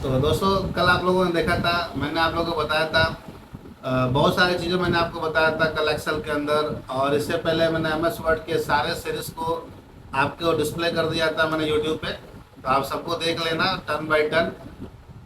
तो दोस्तों, कल आप लोगों ने देखा था, मैंने आप लोगों को बताया था। बहुत सारी चीज़ें मैंने आपको बताया था कल एक्सेल के अंदर। और इससे पहले मैंने एम एस वर्ड के सारे सीरीज को आपको डिस्प्ले कर दिया था मैंने यूट्यूब पे। तो आप सबको देख लेना टर्न बाय टर्न।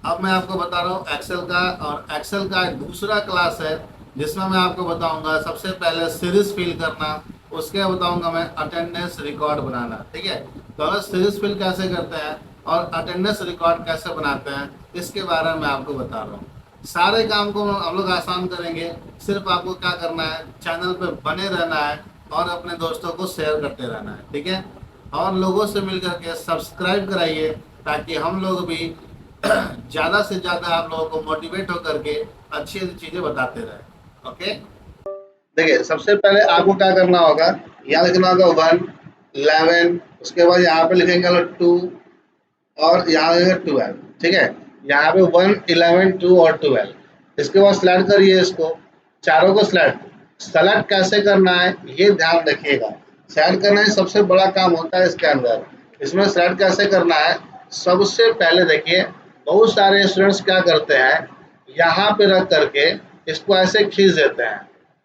अब मैं आपको बता रहा हूँ एक्सेल का, और एक्सेल का एक दूसरा क्लास है जिसमें मैं आपको बताऊंगा सबसे पहले सीरीज फिल करना। उसके बताऊंगा मैं अटेंडेंस रिकॉर्ड बनाना। ठीक है, तो अगर सीरीज फिल कैसे करते हैं और अटेंडेंस रिकॉर्ड कैसे बनाते हैं, इसके बारे में मैं आपको बता रहा हूँ। सारे काम को हम लोग आसान करेंगे। सिर्फ आपको क्या करना है, चैनल पे बने रहना है और अपने दोस्तों को शेयर करते रहना है। ठीक है, और लोगों से मिल करके सब्सक्राइब कराइए, ताकि हम लोग भी ज़्यादा से ज़्यादा आप लोगों को मोटिवेट होकर के अच्छी अच्छी चीज़ें बताते रहे। ओके, देखिए सबसे पहले आपको क्या करना होगा, यहाँ लिखना होगा 1, 11, उसके बाद यहाँ पे लिखेंगे 2 और यहाँ लिखेंगे 12। ठीक है, यहाँ पे 1, 11, 2 और 12। इसके बाद सिलेक्ट करिए इसको, चारों को सिलेक्ट। सेलेक्ट कैसे करना है ये ध्यान रखिएगा। सेलेक्ट करना ही सबसे बड़ा काम होता है इसके अंदर। इसमें सेलेक्ट कैसे करना है, सबसे पहले देखिए, बहुत सारे स्टूडेंट्स क्या करते हैं, यहाँ पे रख करके इसको ऐसे खींच देते हैं,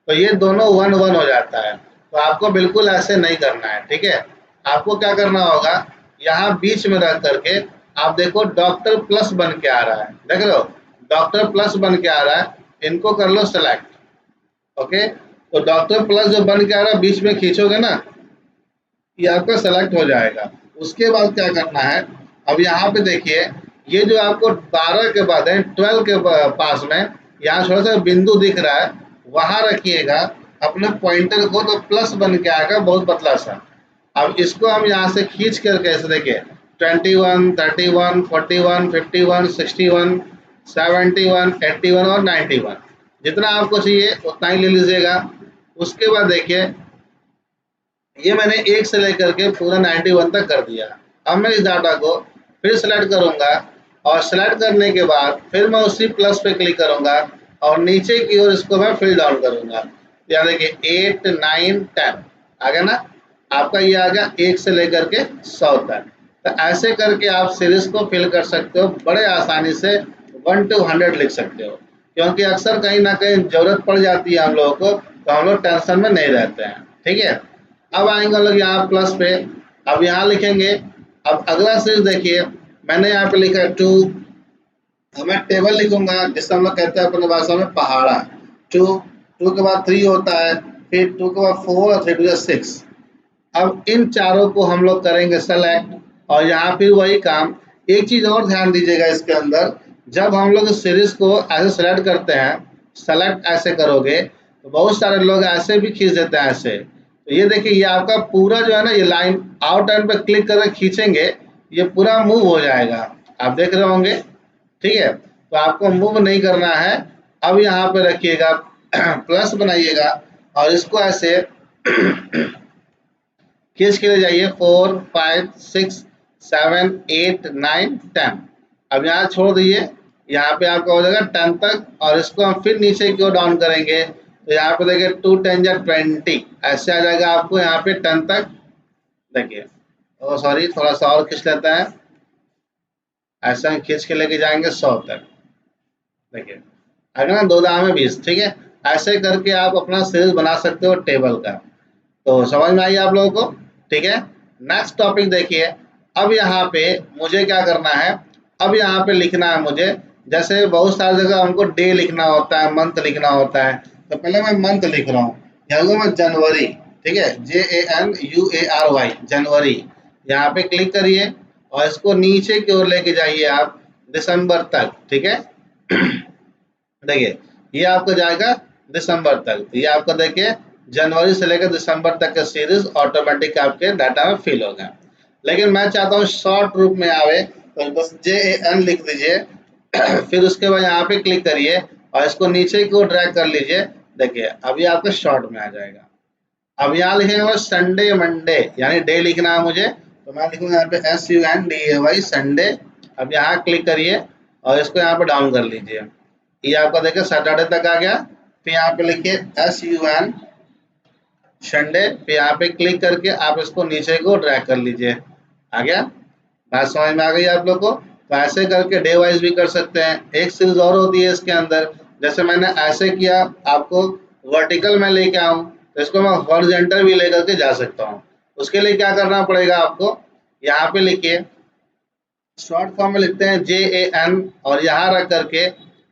तो ये दोनों 1 1 हो जाता है। तो आपको बिल्कुल ऐसे नहीं करना है। ठीक है, आपको क्या करना होगा, यहाँ बीच में रख करके आप देखो डॉक्टर प्लस बन के आ रहा है, देख लो डॉक्टर प्लस बन के आ रहा है, इनको कर लो सेलेक्ट। ओके, तो डॉक्टर प्लस जो बन के आ रहा है बीच में खींचोगे ना, ये आपका सेलेक्ट हो जाएगा। उसके बाद क्या करना है, अब यहाँ पे देखिए, ये जो आपको 12 के बाद है 12 के पास में यहाँ थोड़ा सा बिंदु दिख रहा है, वहां रखिएगा अपने पॉइंटर को, तो प्लस बन के आएगा बहुत पतला सा। अब इसको हम यहाँ से खींच कर कैसे देखिए, 21, 31, 41, 51, 61, 71, 81 और 91, जितना आपको चाहिए उतना ही ले लीजिएगा। उसके बाद देखिए, ये मैंने 1 से लेकर के पूरा 91 तक कर दिया। अब मैं इस डाटा को फिर सेलेक्ट करूंगा, और सेलेक्ट करने के बाद फिर मैं उसी प्लस पे क्लिक करूंगा और नीचे की ओर इसको मैं फिल डाउन करूंगा। यहाँ देखिए 8, 9, 10 आ गया ना, आपका ये आ गया 1 से लेकर के 100 तक। तो ऐसे करके आप सीरीज को फिल कर सकते हो बड़े आसानी से, 1 to 100 लिख सकते हो। क्योंकि अक्सर कहीं ना कहीं जरूरत पड़ जाती है हम लोगों को, तो हम लोग टेंशन में नहीं रहते हैं। ठीक है, अब आएंगे हम लोग यहाँ प्लस पे। अब यहाँ लिखेंगे, अब अगला सीरीज देखिए, मैंने यहाँ पे लिखा है 2। अब मैं टेबल लिखूंगा जिससे हम लोग कहते हैं अपने भाषा में पहाड़ा। 2, 2 के बाद 3 होता है, फिर 2 के बाद 4 और 3 to 6। अब इन चारों को हम लोग करेंगे सेलेक्ट, और यहाँ फिर वही काम। एक चीज और ध्यान दीजिएगा इसके अंदर, जब हम लोग सीरीज को ऐसे सेलेक्ट करते हैं, सेलेक्ट ऐसे करोगे तो बहुत सारे लोग ऐसे भी खींच देते हैं ऐसे। तो ये देखिए, ये आपका पूरा जो है ना, ये लाइन आउट लाइन पे क्लिक करके खींचेंगे, ये पूरा मूव हो जाएगा। आप देख रहे होंगे। ठीक है, तो आपको मूव नहीं करना है। अब यहाँ पे रखिएगा प्लस बनाइएगा, और इसको ऐसे खींच के ले जाइए 4, 5, 6, 7, 8, 9, 10। अब यहाँ छोड़ दीजिए, यहाँ पे आपका हो जाएगा 10 तक, और इसको हम फिर नीचे की ओर डाउन करेंगे, तो यहाँ पे देखिए 2 10 या 20 ऐसे आ जाएगा आपको यहाँ पे 10 तक। देखिए, ओ सॉरी, थोड़ा सा और खींच लेते हैं, ऐसा हम खींच के लेके जाएंगे 100 तक। देखिए, अगर ना 2 दाम में 20। ठीक है, ऐसे करके आप अपना सीरीज बना सकते हो टेबल का। तो समझ में आई आप लोगों को। ठीक है, नेक्स्ट टॉपिक देखिए। अब यहाँ पे मुझे क्या करना है, अब यहाँ पे लिखना है मुझे, जैसे बहुत सारी जगह हमको डे लिखना होता है, मंथ लिखना होता है, तो पहले मैं मंथ लिख रहा हूँ। यहाँ मैं जनवरी, ठीक है, JANUARY, जनवरी। यहाँ पे क्लिक करिए और इसको नीचे की ओर लेके जाइए आप दिसंबर तक। ठीक है, देखिए ये आपको जाएगा दिसंबर तक। तो ये आपको देखिए जनवरी से लेकर दिसंबर तक का सीरीज ऑटोमेटिक आपके डाटा में फिल होगा। लेकिन मैं चाहता हूँ शॉर्ट रूप में आवे, तो बस JAN लिख दीजिए फिर उसके बाद यहाँ पे क्लिक करिए और इसको नीचे की ओर ड्रैग कर लीजिए। देखिए अभी आपका शॉर्ट में आ जाएगा। अब यहाँ लिखेंगे संडे मंडे, यानी डे लिखना है मुझे, तो मैं लिखूंगा यहाँ पे SUNDAY संडे। अब यहाँ क्लिक करिए और इसको यहाँ पे डाउन कर लीजिए, ये आपका देखिए सैटरडे तक आ गया। फिर यहाँ पे लिखिए SUN संडे, फिर यहाँ पे क्लिक करके आप इसको नीचे को ड्रैग कर लीजिए, आ गया। बात समझ में आ गई आप लोग को। तो ऐसे करके डे वाइज भी कर सकते हैं। एक सीरीज और होती है इसके अंदर, जैसे मैंने ऐसे किया, आपको वर्टिकल में लेके आऊं तो इसको मैं हॉरिजॉन्टल भी लेकर के जा सकता हूं। उसके लिए क्या करना पड़ेगा आपको, यहाँ पे लिखिए, शॉर्ट फॉर्म में लिखते हैं JAN, और यहाँ रख करके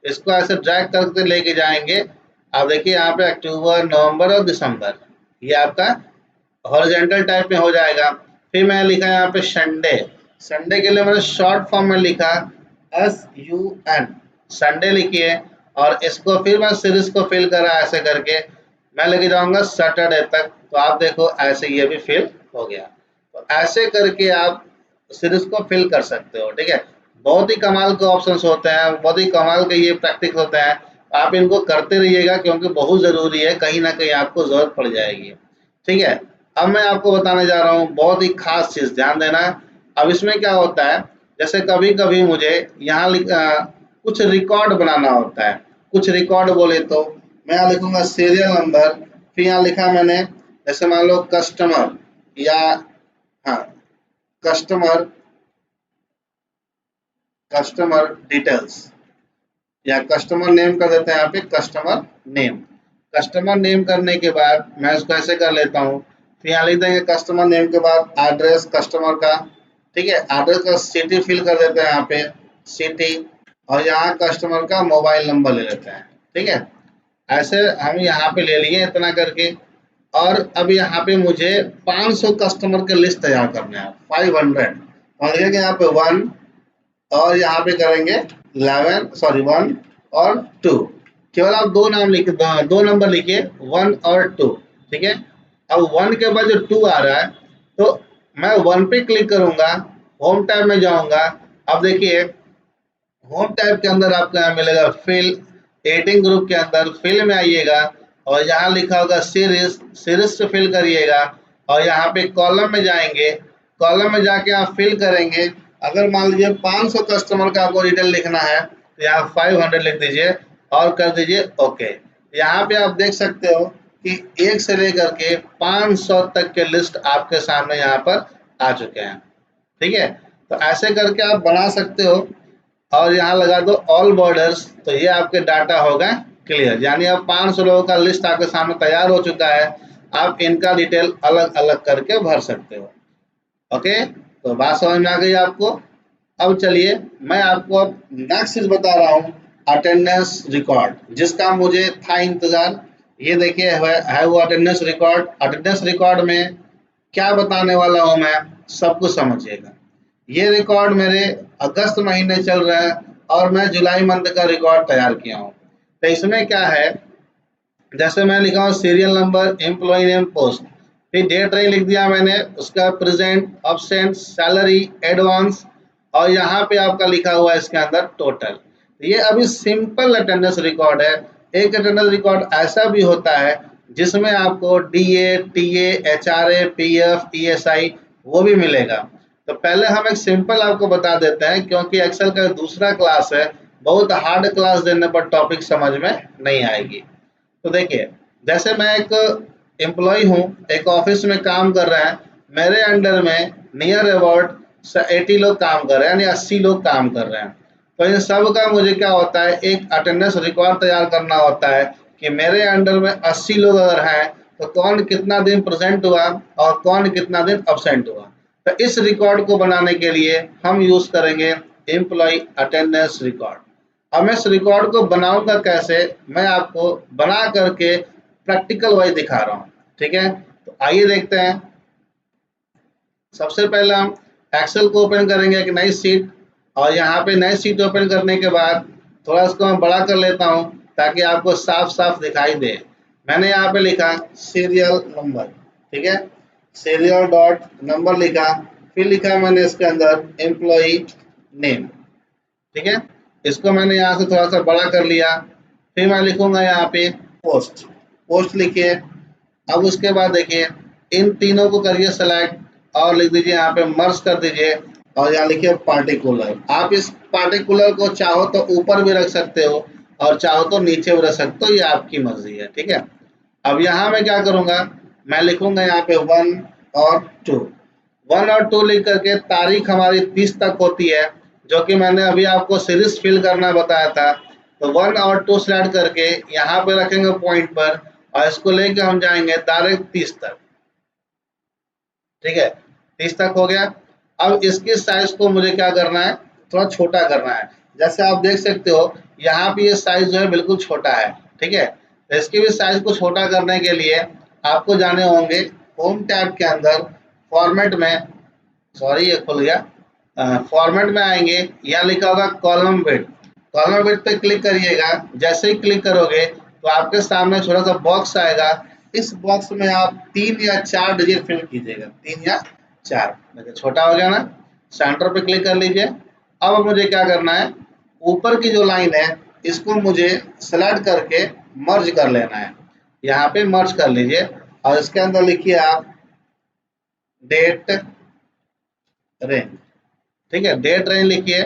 इसको ऐसे ड्रैग करके लेके जाएंगे। आप देखिए यहाँ पे अक्टूबर, नवंबर और दिसंबर, ये आपका हॉरिजॉन्टल टाइप में हो जाएगा। फिर मैंने लिखा यहाँ पे संडे, संडे के लिए मैंने शॉर्ट फॉर्म में लिखा SUN, संडे लिखिए, और इसको फिर मैं सीरीज को फिल करा ऐसे करके मैं लेके जाऊंगा सैटरडे तक। तो आप देखो ऐसे ये भी फिल हो गया। तो ऐसे करके आप सीरीज को फिल कर सकते हो, ठीक है। बहुत ही कमाल के ऑप्शंस होते हैं, बहुत ही कमाल के ये प्रैक्टिस होते हैं। आप इनको करते रहिएगा क्योंकि बहुत ज़रूरी है, कहीं ना कहीं आपको ज़रूरत पड़ जाएगी, ठीक है। अब मैं आपको बताने जा रहा हूँ बहुत ही खास चीज़, ध्यान देना। अब इसमें क्या होता है, जैसे कभी कभी मुझे यहाँ कुछ रिकॉर्ड बनाना होता है। कुछ रिकॉर्ड बोले तो मैं यहाँ लिखूंगा सीरियल नंबर, फिर यहाँ लिखा मैंने, जैसे मान लो कस्टमर, या हाँ कस्टमर, कस्टमर डिटेल्स, या कस्टमर नेम कर देते हैं यहाँ पे कस्टमर नेम। कस्टमर नेम करने के बाद मैं इसको ऐसे कर लेता हूँ, फिर यहाँ लिख देंगे कस्टमर नेम के बाद एड्रेस कस्टमर का, ठीक है। एड्रेस का सिटी फिल कर देते हैं यहाँ पे सिटी, और यहाँ कस्टमर का मोबाइल नंबर ले लेते हैं, ठीक है। ऐसे हम यहाँ पे ले लिए इतना करके। और अब यहाँ पे मुझे 500 कस्टमर के लिस्ट तैयार करना है, 500, और लिखेंगे यहाँ पे 1, और यहाँ पे करेंगे 11, सॉरी 1 और 2। केवल आप दो नाम लिखे, दो नंबर लिखिए 1 और 2, ठीक है। अब 1 के बाद जो 2 आ रहा है, तो मैं 1 पे क्लिक करूंगा, होम टैब में जाऊंगा। अब देखिए होम टैब के अंदर आपको यहाँ मिलेगा फिल, एडिटिंग ग्रुप के अंदर फिल में आइएगा, और यहाँ लिखा होगा सीरीज, सीरीज से फिल करिएगा, और यहाँ पे कॉलम में जाएंगे, कॉलम में जाके आप फिल करेंगे। अगर मान लीजिए 500 कस्टमर का आपको डिटेल लिखना है तो यहाँ 500 लिख दीजिए और कर दीजिए ओके। यहाँ पे आप देख सकते हो कि 1 से लेकर के 500 तक के लिस्ट आपके सामने यहाँ पर आ चुके हैं, ठीक है। तो ऐसे करके आप बना सकते हो, और यहाँ लगा दो ऑल बॉर्डर्स, तो ये आपके डाटा होगा क्लियर, यानी अब 500 लोगों का लिस्ट आपके सामने तैयार हो चुका है। आप इनका डिटेल अलग अलग करके भर सकते हो। ओके, तो बात समझ में आ गई आपको। अब चलिए मैं आपको अब नेक्स्ट चीज बता रहा हूँ, अटेंडेंस रिकॉर्ड, जिसका मुझे था इंतजार। ये देखिए है वो अटेंडेंस रिकॉर्ड। अटेंडेंस रिकॉर्ड में क्या बताने वाला हूँ मैं, सब कुछ समझिएगा। ये रिकॉर्ड मेरे अगस्त महीने चल रहा है, और मैं जुलाई मंथ का रिकॉर्ड तैयार किया हूँ। तो इसमें क्या है, जैसे मैं लिखा हूँ serial number, employee name, post, फिर डेट नहीं लिख दिया मैंने, उसका प्रेजेंट, अब्सेंट, सैलरी, एडवांस, और यहाँ पे आपका लिखा हुआ है इसके अंदर टोटल। ये अभी सिंपल अटेंडेंस रिकॉर्ड है। एक अटेंडेंस रिकॉर्ड ऐसा भी होता है जिसमें आपको DA, TA, HRA, PF, ESI वो भी मिलेगा। तो पहले हम एक सिंपल आपको बता देते हैं, क्योंकि एक्सेल का दूसरा क्लास है, बहुत हार्ड क्लास देने पर टॉपिक समझ में नहीं आएगी। तो देखिए, जैसे मैं एक एम्प्लॉय हूँ, एक ऑफिस में काम कर रहा है, मेरे अंडर में नियर अबाउट 80 लोग काम कर रहे हैं, यानी 80 लोग काम कर रहे हैं। तो इन सब का मुझे क्या होता है, एक अटेंडेंस रिकॉर्ड तैयार करना होता है कि मेरे अंडर में 80 लोग अगर हैं तो कौन कितना दिन प्रेजेंट हुआ और कौन कितना दिन अब्सेंट हुआ। तो इस रिकॉर्ड को बनाने के लिए हम यूज करेंगे एम्प्लॉय अटेंडेंस रिकॉर्ड। अब मैं इस रिकॉर्ड को बनाऊंगा कैसे, मैं आपको बना करके प्रैक्टिकल वाइज दिखा रहा हूँ, ठीक है। तो आइए देखते हैं। सबसे पहले हम एक्सेल को ओपन करेंगे, एक नई सीट, और यहाँ पे नई सीट ओपन करने के बाद थोड़ा इसको मैं बड़ा कर लेता हूँ ताकि आपको साफ साफ दिखाई दे। मैंने यहाँ पे लिखा सीरियल नंबर, ठीक है, सीरियल डॉट नंबर लिखा, फिर लिखा मैंने इसके अंदर एम्प्लॉय नेम, ठीक है। इसको मैंने यहाँ से थोड़ा सा बड़ा कर लिया। फिर मैं लिखूंगा यहाँ पे पोस्ट, पोस्ट लिखिए। अब उसके बाद देखिए इन तीनों को करिए सेलेक्ट और लिख दीजिए यहाँ पे मर्ज कर दीजिए, और यहाँ लिखिए पार्टिकुलर। आप इस पार्टिकुलर को चाहो तो ऊपर भी रख सकते हो और चाहो तो नीचे भी रख सकते हो, ये आपकी मर्जी है, ठीक है। अब यहाँ मैं क्या करूंगा, मैं लिखूंगा यहाँ पे 1 और 2, 1 और 2 लिख करके तारीख हमारी 30 तक होती है, जो कि मैंने अभी आपको सीरीज फिल करना बताया था। तो 1 और 2 सिलेक्ट करके यहाँ पे रखेंगे पॉइंट पर, और इसको लेके हम जाएंगे डायरेक्ट 30 तक। ठीक है, 30 तक हो गया। अब इसकी साइज को मुझे क्या करना है, थोड़ा छोटा करना है। जैसे आप देख सकते हो यहाँ पे ये साइज जो है बिल्कुल छोटा है। ठीक है, तो इसकी भी साइज को छोटा करने के लिए आपको जाने होंगे होम टैब के अंदर, फॉर्मेट में, सॉरी ये खुल गया, फॉर्मेट में आएंगे, यहाँ लिखा होगा कॉलम विड्थ। कॉलम विड्थ पे क्लिक करिएगा। जैसे ही क्लिक करोगे तो आपके सामने छोटा सा बॉक्स आएगा। इस बॉक्स में आप 3 या 4 डिजिट फिल कीजिएगा, 3 या 4। देखिए छोटा हो गया ना। सेंटर पे क्लिक कर लीजिए। अब मुझे क्या करना है, ऊपर की जो लाइन है इसको मुझे सेलेक्ट करके मर्ज कर लेना है। यहाँ पे मर्ज कर लीजिए और इसके अंदर लिखिए आप डेट रेंज। ठीक है, डेट रेंज लिखिए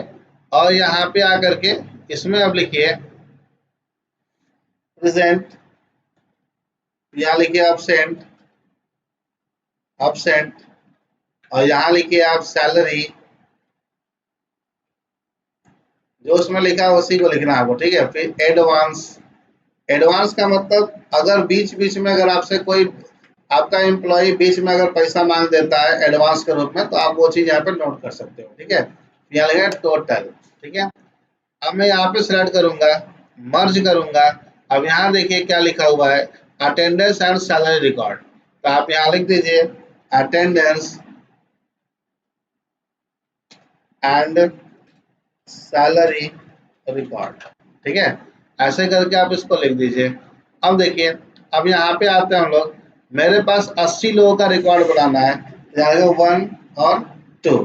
और यहाँ पे आकर के इसमें अब लिखिए प्रेजेंट, यहाँ लिखिए अपसेंट, अपसेंट, और यहाँ लिखिए आप सैलरी, जो उसमें लिखा है उसी को लिखना है आपको। ठीक है, फिर एडवांस। एडवांस का मतलब अगर बीच बीच में अगर आपसे कोई आपका एम्प्लॉय बीच में अगर पैसा मांग देता है एडवांस के रूप में, तो आप वो चीज यहाँ पे नोट कर सकते हो। ठीक है, यहाँ लिखा टोटल। ठीक है, अब मैं यहाँ पे सिलेक्ट करूंगा, मर्ज करूंगा। अब यहाँ देखिए क्या लिखा हुआ है, अटेंडेंस एंड सैलरी रिकॉर्ड। तो आप यहाँ लिख दीजिए अटेंडेंस एंड सैलरी रिकॉर्ड। ठीक है, ऐसे करके आप इसको लिख दीजिए। अब देखिए, अब यहाँ पे आते हैं हम लोग। मेरे पास 80 लोगों का रिकॉर्ड बनाना है, जाएगा 1 और 2।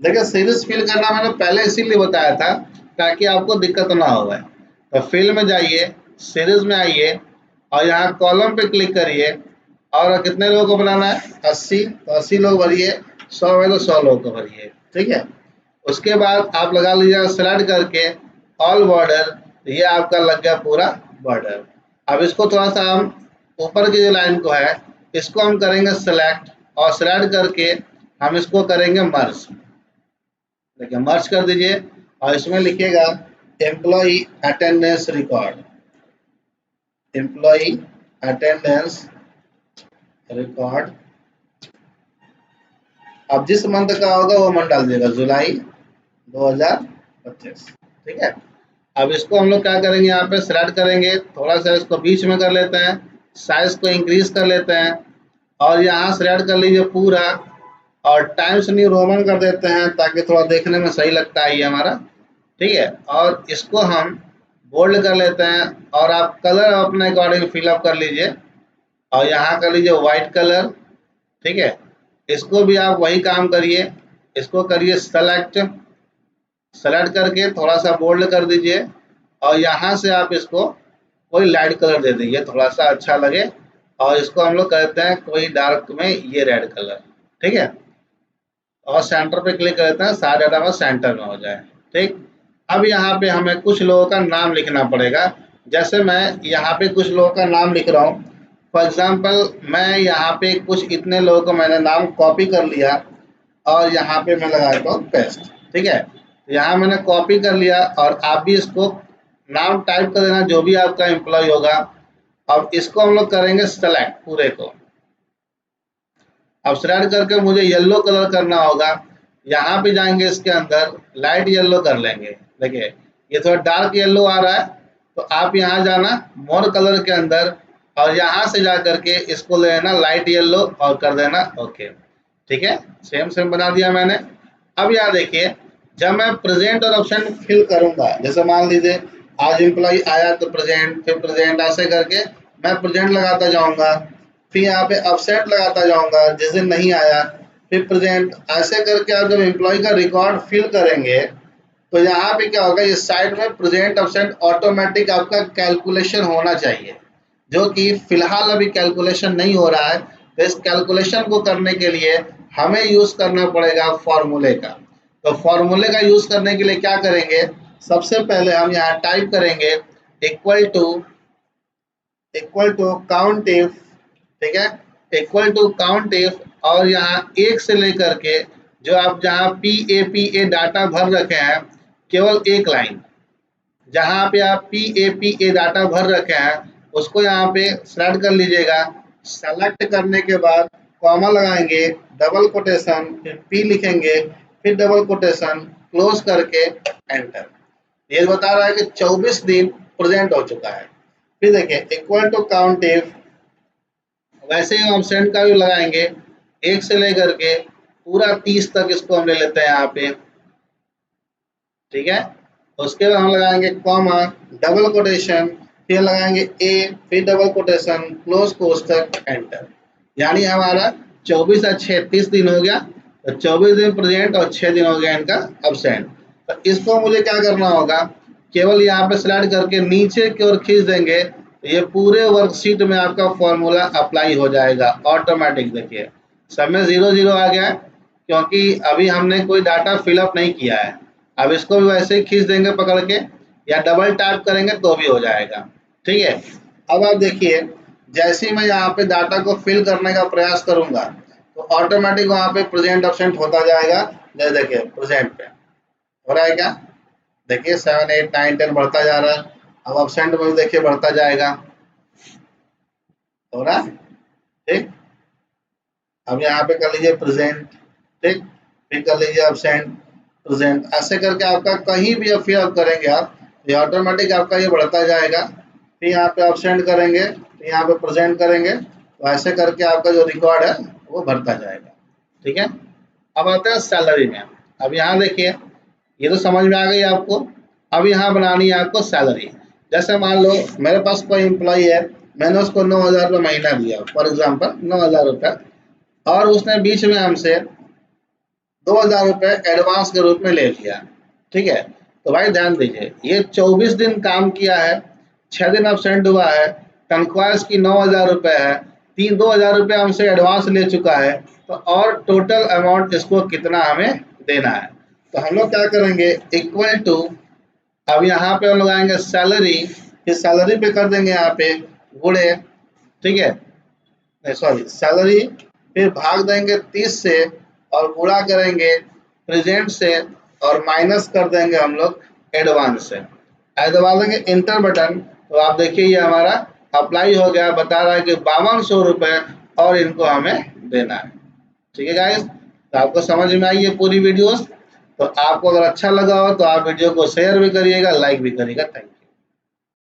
देखिए सीरीज फिल करना मैंने पहले इसीलिए बताया था ताकि आपको दिक्कत ना हो। तो फिल में जाइए, सीरीज में आइए और यहाँ कॉलम पे क्लिक करिए। और कितने लोगों को बनाना है, 80। तो 80 लोग भरिए, 100 है तो 100 लोगों को भरिए। ठीक है, उसके बाद आप लगा लीजिएगा सेलेक्ट करके ऑल बॉर्डर। ये आपका लग गया पूरा बॉर्डर। अब इसको थोड़ा सा हम ऊपर की जो लाइन को है इसको हम करेंगे सेलेक्ट, और सेलेक्ट करके हम इसको करेंगे मर्ज। देखिए मर्ज कर दीजिए और इसमें लिखिएगा employ attendance record, employ attendance record. अब जिस मंथ का होगा वो मंथ डाल दीजिएगा, जुलाई 2025। ठीक है, अब इसको हम लोग क्या करेंगे, यहाँ पे सेलेक्ट करेंगे, थोड़ा सा इसको बीच में कर लेते हैं, साइज को इंक्रीज कर लेते हैं, और यहाँ सेलेक्ट कर लीजिए पूरा, और टाइम्स न्यू रोमन कर देते हैं ताकि थोड़ा देखने में सही लगता है ये हमारा। ठीक है, और इसको हम बोल्ड कर लेते हैं, और आप कलर अपने अकॉर्डिंग फिलअप कर लीजिए, और यहाँ कर लीजिए व्हाइट कलर। ठीक है, इसको भी आप वही काम करिए, इसको करिए सेलेक्ट, सेलेक्ट करके थोड़ा सा बोल्ड कर दीजिए, और यहाँ से आप इसको कोई लाइट कलर दे दीजिए थोड़ा सा अच्छा लगे, और इसको हम लोग कहते हैं कोई डार्क में ये रेड कलर। ठीक है, और सेंटर पे क्लिक करते हैं, सारा डाटा सेंटर में हो जाए। ठीक, अब यहाँ पे हमें कुछ लोगों का नाम लिखना पड़ेगा। जैसे मैं यहाँ पे कुछ लोगों का नाम लिख रहा हूँ। फॉर एग्जाम्पल मैं यहाँ पे कुछ इतने लोगों को मैंने नाम कॉपी कर लिया और यहाँ पे मैं लगा देता हूँ पेस्ट। ठीक है, यहाँ मैंने कॉपी कर लिया, और आप भी इसको नाम टाइप कर देना जो भी आपका एम्प्लॉय होगा। अब इसको हम लोग करेंगे सेलेक्ट पूरे को। अब सेलेक्ट करके मुझे येलो कलर करना होगा, यहाँ पे जाएंगे इसके अंदर लाइट येलो कर लेंगे। देखिए ये थोड़ा डार्क येलो आ रहा है, तो आप यहाँ जाना मोर कलर के अंदर, और यहाँ से जा करके इसको ले लेना लाइट येलो और कर देना ओके। ठीक है, सेम सेम बना दिया मैंने। अब यहाँ देखिए, जब मैं प्रेजेंट और ऑप्शन फिल करूंगा, जैसे मान लीजिए आज एम्प्लॉय आया तो प्रेजेंट, फिर प्रेजेंट, ऐसे करके मैं प्रेजेंट लगाता जाऊंगा, फिर यहाँ पे अपसेंट लगाता जाऊंगा जिस दिन नहीं आया, फिर प्रेजेंट, ऐसे करके आप जब एम्प्लॉय का रिकॉर्ड फिल करेंगे तो यहाँ पे क्या होगा, ये साइड में प्रेजेंट अपसेंट ऑटोमेटिक आपका कैलकुलेशन होना चाहिए, जो कि फिलहाल अभी कैलकुलेशन नहीं हो रहा है। तो इस कैलकुलेशन को करने के लिए हमें यूज करना पड़ेगा फॉर्मूले का। तो फॉर्मूले का यूज करने के लिए क्या करेंगे, सबसे पहले हम यहाँ टाइप करेंगे इक्वल टू काउंट इफ। ठीक है, इक्वल टू काउंट इफ, और यहाँ एक से लेकर के जो आप जहाँ PAPA डाटा भर रखे हैं केवल एक लाइन, जहां पे आप PAPA डाटा भर रखे हैं उसको यहाँ पे सेलेक्ट कर लीजिएगा। सेलेक्ट करने के बाद कॉमा लगाएंगे, डबल कोटेशन, फिर P लिखेंगे, फिर डबल कोटेशन, क्लोज करके एंटर। ये बता रहा है कि 24 दिन प्रेजेंट हो चुका है। फिर देखिए इक्वल टू काउंट इफ, वैसे ही हम सेंड का भी लगाएंगे, 1 से लेकर के पूरा 30 तक इसको हम ले लेते हैं यहाँ पे, ठीक है। उसके बाद हम लगाएंगे कॉमा, डबल कोटेशन, फिर लगाएंगे ए, फिर डबल कोटेशन, क्लोज कोष्टक, एंटर। यानी हमारा 24 और 36 दिन हो गया, तो 24 दिन प्रेजेंट और 6 दिन हो गया इनका अब्सेंट। तो इसको मुझे क्या करना होगा, केवल यहाँ पे स्लाइड करके नीचे की ओर खींच देंगे, तो ये पूरे वर्कशीट में आपका फॉर्मूला अप्लाई हो जाएगा ऑटोमेटिक। देखिए सब में 0 0 आ गया है, क्योंकि अभी हमने कोई डाटा फिलअप नहीं किया है। अब इसको भी वैसे ही खींच देंगे पकड़ के, या डबल टैप करेंगे तो भी हो जाएगा, ठीक है। अब आप देखिए जैसे ही मैं यहाँ पे डाटा को फिल करने का प्रयास करूंगा तो ऑटोमेटिक वहाँ पे प्रेजेंट एब्सेंट होता जाएगा। जैसे देखिए प्रेजेंट पे हो रहा है क्या, देखिए 7 8 9 10 बढ़ता जा रहा है। अब एब्सेंट में भी देखिए बढ़ता जाएगा, हो रहा है, ठीक। अब यहाँ पे कर लीजिए प्रेजेंट, ठीक, फिर कर लीजिए एब्सेंट, प्रेजेंट, ऐसे करके आपका कहीं भी फिल अप करेंगे आप, ये ऑटोमेटिक आपका ये बढ़ता जाएगा। फिर यहाँ पे एब्सेंट करेंगे, फिर यहाँ पे प्रेजेंट करेंगे, तो ऐसे करके आपका जो रिकॉर्ड है वो भरता जाएगा, ठीक है। अब आते हैं सैलरी में। अब यहाँ देखिए ये तो समझ में आ गई आपको। अब यहाँ बनानी है आपको सैलरी। जैसे मान लो मेरे पास कोई एम्प्लॉई है, मैंने उसको 9,000 रुपये महीना दिया, फॉर एग्जाम्पल 9,000 रुपये, और उसने बीच में हमसे 2,000 रुपये एडवांस के रूप में ले लिया, ठीक है। तो भाई ध्यान दीजिए ये 24 दिन काम किया है, 6 दिन अब्सेंट हुआ है, तनख्वाह इसकी 9,000 रुपये है, 2,000 रुपये हमसे एडवांस ले चुका है, तो और टोटल अमाउंट इसको कितना हमें देना है। तो हम लोग क्या करेंगे, इक्वल टू, अब यहाँ पे हम लोग आएंगे सैलरी, फिर सैलरी पे कर देंगे यहाँ पे गुणे, ठीक है, नहीं सॉरी सैलरी, फिर भाग देंगे 30 से और गुणा करेंगे प्रेजेंट से, और माइनस कर देंगे हम लोग एडवांस से। ऐसे दबा देंगे इंटर बटन, तो आप देखिए ये हमारा अप्लाई हो गया, बता रहा है कि 5200 रुपये और इनको हमें देना है, ठीक है गाइस। तो आपको समझ में आई है पूरी वीडियोस। तो आपको अगर अच्छा लगा हो तो आप वीडियो को शेयर भी करिएगा, लाइक भी करिएगा। Thank you.